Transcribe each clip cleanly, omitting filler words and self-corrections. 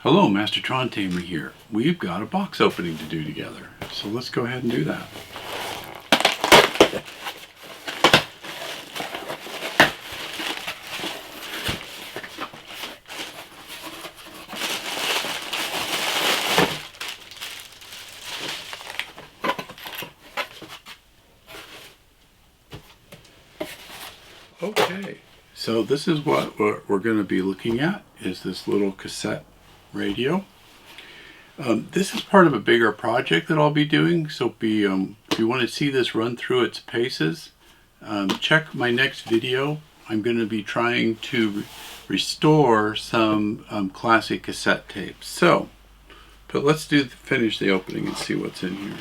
Hello, Master Tron Tamer here. We've got a box opening to do together, so let's go ahead and do that. Okay, so this is what we're going to be looking at, is this little cassette radio. This is part of a bigger project that I'll be doing, so if you want to see this run through its paces, check my next video. I'm going to be trying to restore some classic cassette tapes. But let's finish the opening and see what's in here.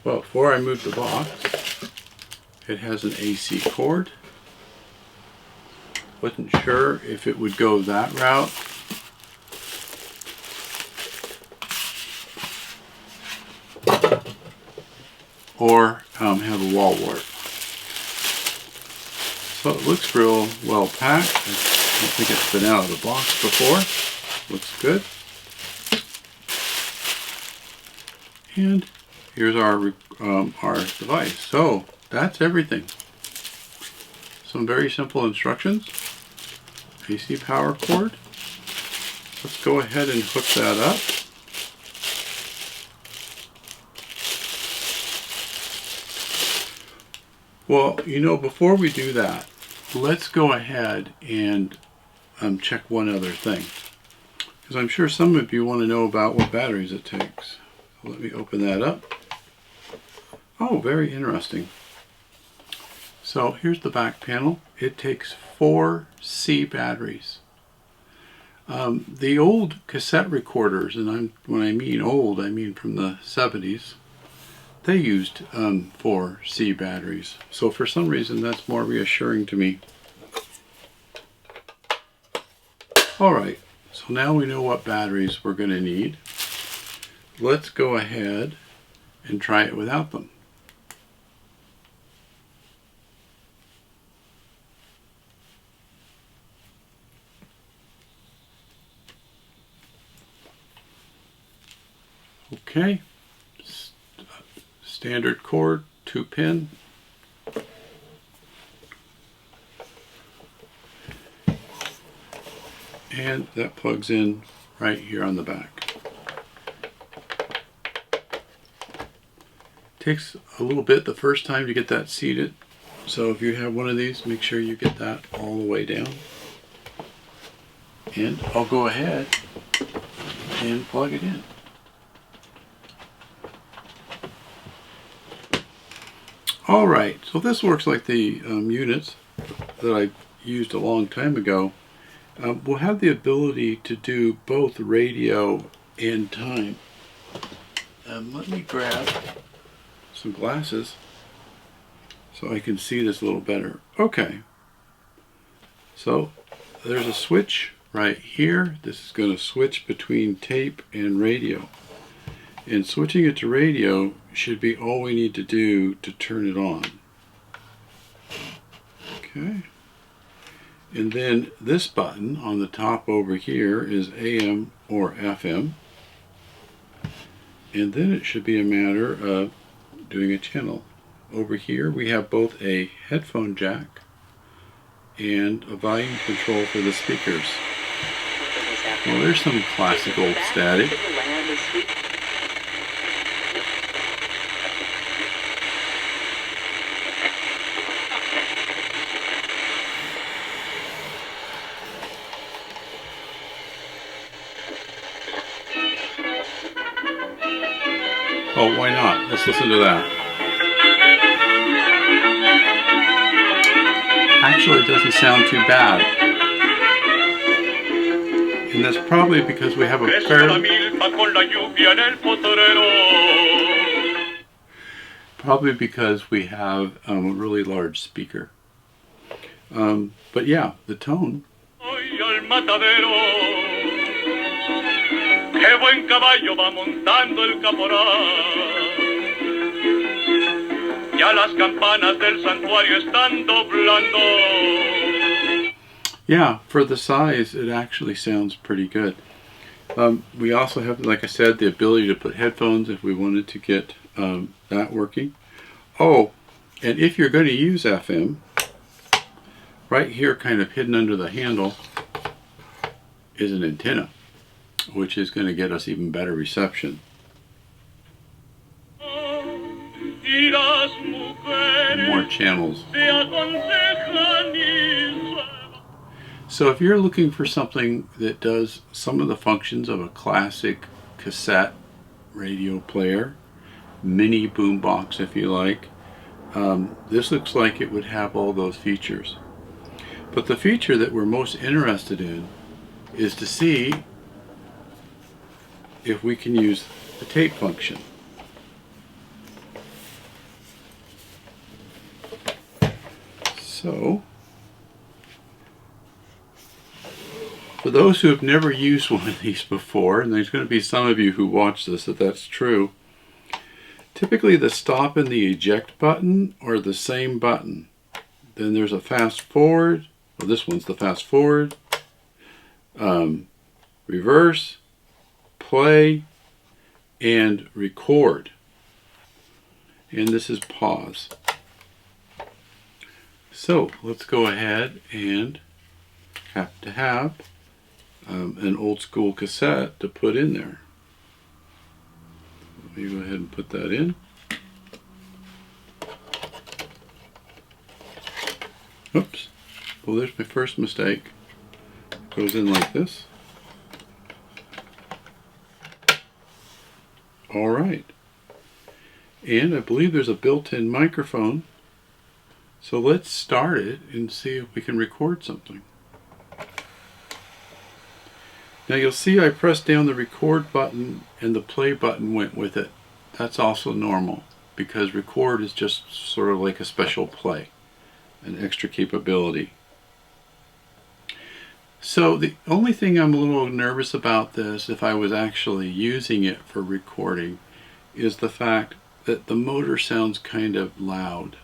Well, before I move the box, it has an AC cord. Wasn't sure if it would go that route. Or have a wall wart. So it looks real well packed. I don't think it's been out of the box before. Looks good. And here's our device. So that's everything. Some very simple instructions. AC power cord. Let's go ahead and hook that up. Well, before we do that, let's go ahead and check one other thing, because I'm sure some of you want to know about what batteries it takes. Let me open that up. Oh, very interesting. So here's the back panel. It takes 4 C batteries. The old cassette recorders, and when I mean old, I mean from the 70s, they used 4 C batteries. So for some reason, that's more reassuring to me. All right, so now we know what batteries we're going to need. Let's go ahead and try it without them. Okay, standard cord, 2-pin. And that plugs in right here on the back. Takes a little bit the first time to get that seated, so if you have one of these, make sure you get that all the way down. And I'll go ahead and plug it in. Alright, so this works like the units that I used a long time ago. We'll have the ability to do both radio and time. Let me grab some glasses so I can see this a little better. Okay, so there's a switch right here. This is going to switch between tape and radio. And switching it to radio should be all we need to do to turn it on. Okay. And then this button on the top over here is AM or FM. And then it should be a matter of doing a channel. Over here we have both a headphone jack and a volume control for the speakers. Well, there's some classic old static. Oh, why not? Let's listen to that. Actually, it doesn't sound too bad. And that's probably because we have a really large speaker. But yeah, the tone. Qué buen caballo va montando el caporal. las campanas del santuario están doblando. Yeah, for the size, it actually sounds pretty good. We also have, like I said, the ability to put headphones if we wanted to get that working. Oh, and if you're going to use FM, right here, kind of hidden under the handle, is an antenna, which is going to get us even better reception. More channels. So if you're looking for something that does some of the functions of a classic cassette radio player, mini boombox if you like, this looks like it would have all those features. But the feature that we're most interested in is to see if we can use the tape function. So, for those who have never used one of these before, and there's going to be some of you who watch this if that's true, typically the stop and the eject button are the same button. Then there's a fast forward, well, this one's the fast forward, reverse, play, and record. And this is pause. So let's go ahead and have to have an old school cassette to put in there. Let me go ahead and put that in. Oops. Well, there's my first mistake. It goes in like this. All right. And I believe there's a built-in microphone. So let's start it and see if we can record something. Now you'll see I pressed down the record button and the play button went with it. That's also normal because record is just sort of like a special play, an extra capability. So the only thing I'm a little nervous about this, if I was actually using it for recording, is the fact that the motor sounds kind of loud.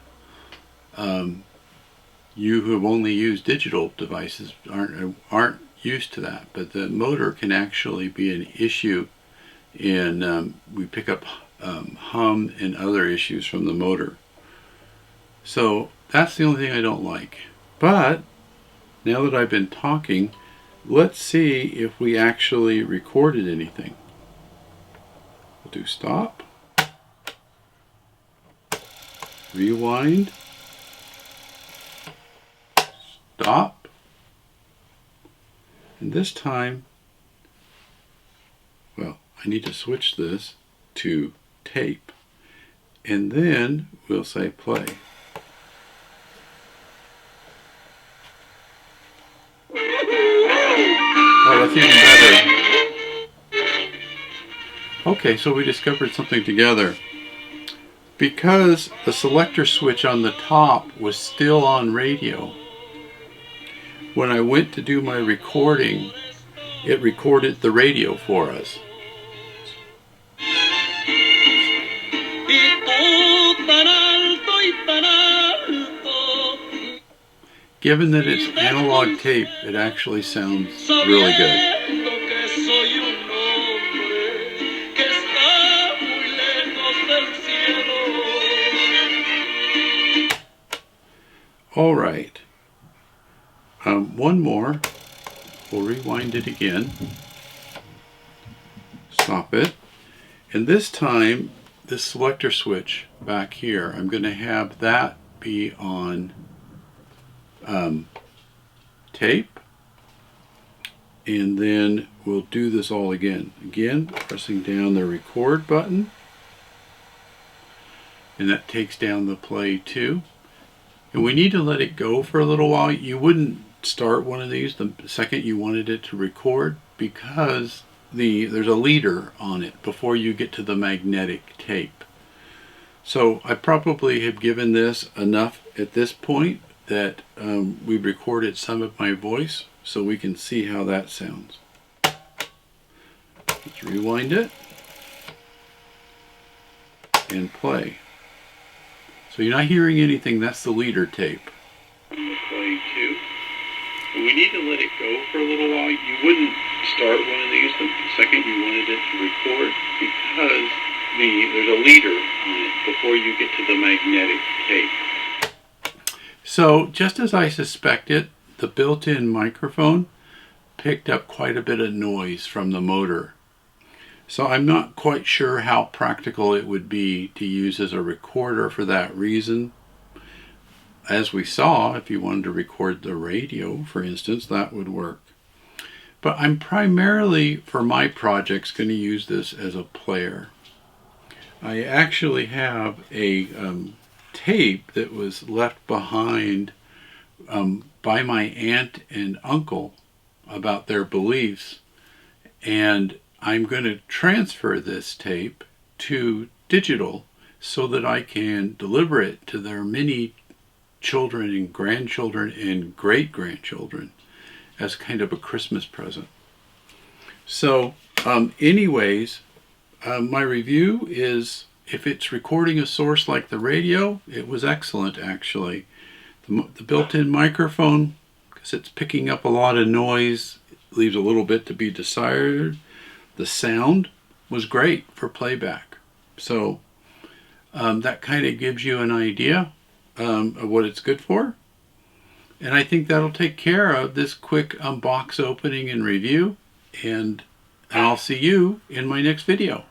You who have only used digital devices aren't used to that, but the motor can actually be an issue, and we pick up hum and other issues from the motor. So that's the only thing I don't like. But now that I've been talking, let's see if we actually recorded anything. We'll do stop, rewind, stop, and this time, well, I need to switch this to tape, and then we'll say play. Oh, that's even better. Okay, so we discovered something together. Because the selector switch on the top was still on radio, when I went to do my recording, it recorded the radio for us. Given that it's analog tape, it actually sounds really good. All right. One more. We'll rewind it again. Stop it. And this time, this selector switch back here, I'm going to have that be on tape. And then we'll do this all again. Again, pressing down the record button. And that takes down the play too. And we need to let it go for a little while. You wouldn't start one of these the second you wanted it to record because there's a leader on it before you get to the magnetic tape. So I probably have given this enough at this point that we've recorded some of my voice so we can see how that sounds. Let's rewind it and play. So you're not hearing anything. That's the leader tape. Play 2. We need to let it go for a little while. You wouldn't start one of these the second you wanted it to record because there's a leader on it before you get to the magnetic tape. So just as I suspected, the built-in microphone picked up quite a bit of noise from the motor. So I'm not quite sure how practical it would be to use as a recorder for that reason. As we saw, if you wanted to record the radio, for instance, that would work. But I'm primarily, for my projects, going to use this as a player. I actually have a tape that was left behind by my aunt and uncle about their beliefs, and I'm going to transfer this tape to digital so that I can deliver it to their many children and grandchildren and great-grandchildren as kind of a Christmas present. So anyways, my review is, if it's recording a source like the radio, it was excellent actually. The built-in microphone, because it's picking up a lot of noise, leaves a little bit to be desired. The sound was great for playback. So that kind of gives you an idea of what it's good for. And I think that'll take care of this quick unbox opening and review. And I'll see you in my next video.